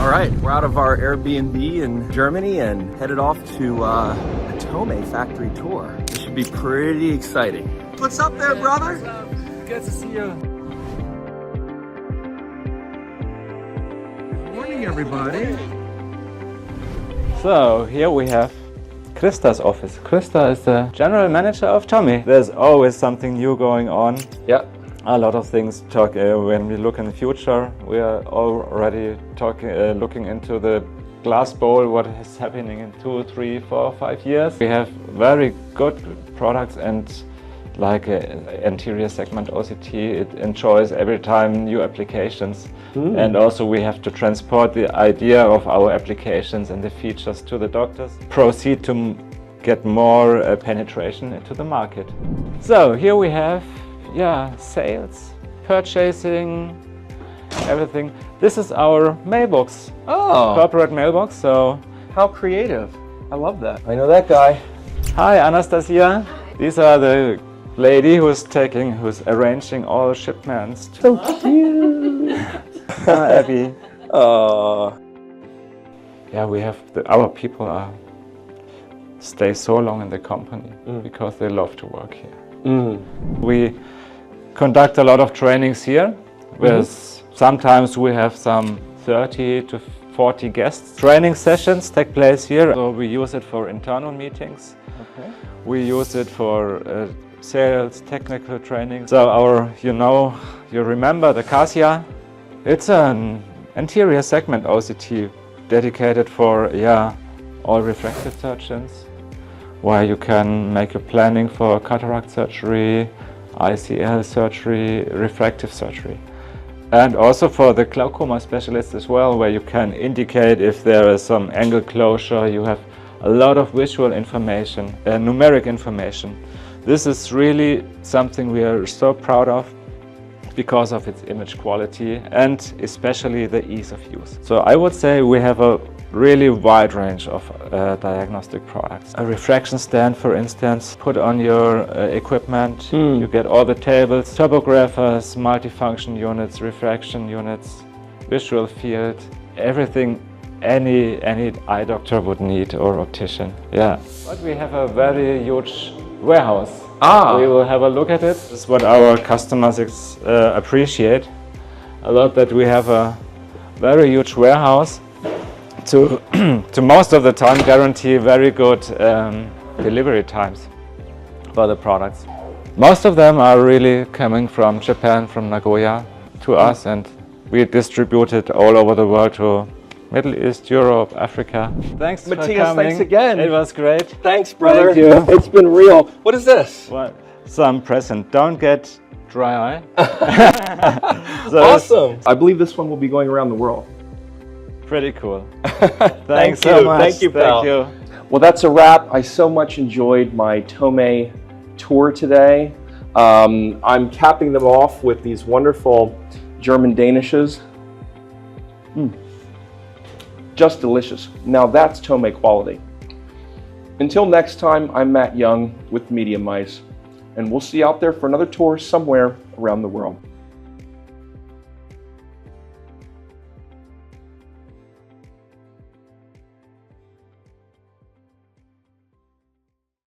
All right, we're out of our Airbnb in Germany and headed off to a TOMEY factory tour. This should be pretty exciting. What's up there, brother? What's up? Good to see you. Good morning, everybody. So here we have Krista's office. Krista is the general manager of TOMEY. There's always something new going on. Yeah. A lot of things talk when we look in the future. We are already looking into the glass bowl, what is happening in 2, 3, 4, 5 years. We have very good products, and like anterior segment OCT, it enjoys every time new applications. And also we have to transport the idea of our applications and the features to the doctors. Proceed to get more penetration into the market. So here we have sales, purchasing, everything. This is our mailbox, corporate mailbox. So How creative. I love that. I know that guy. hi, Anastasia. These are the lady who's arranging all shipments. So cute. Abby. Yeah, we have our people stay so long in the company because they love to work here. We conduct a lot of trainings here. Sometimes we have some 30 to 40 guests. Training sessions take place here. So we use it for internal meetings. Okay. We use it for sales, technical training. So you remember the Cassia? It's an anterior segment OCT dedicated for all refractive surgeons, where you can make a planning for cataract surgery, ICL surgery, refractive surgery. And also for the glaucoma specialists as well, where you can indicate if there is some angle closure. You have a lot of visual information, numeric information. This is really something we are so proud of because of its image quality and especially the ease of use. So I would say we have a really wide range of diagnostic products. A refraction stand, for instance, put on your equipment. You get all the tables, turbographers, multifunction units, refraction units, visual field, everything any eye doctor would need, or optician. Yeah. But we have a very huge warehouse. We will have a look at it. This is what our customers appreciate a lot, that we have a very huge warehouse to most of the time guarantee very good delivery times for the products. Most of them are really coming from Japan, from Nagoya to us, and we distribute it all over the world to Middle East, Europe, Africa. Thanks Matthias, for coming. thanks again. It was great. Thanks, brother. Thank you. It's been real. What is this? Well, some present. Don't get dry eye. Awesome. I believe this one will be going around the world. Pretty cool. Thanks so much. Thank you, pal. Thank you. Well, that's a wrap. I so much enjoyed my TOMEY tour today. I'm capping them off with these wonderful German Danishes. Just delicious. Now that's TOMEY quality. Until next time, I'm Matt Young with Media Mice, and we'll see you out there for another tour somewhere around the world.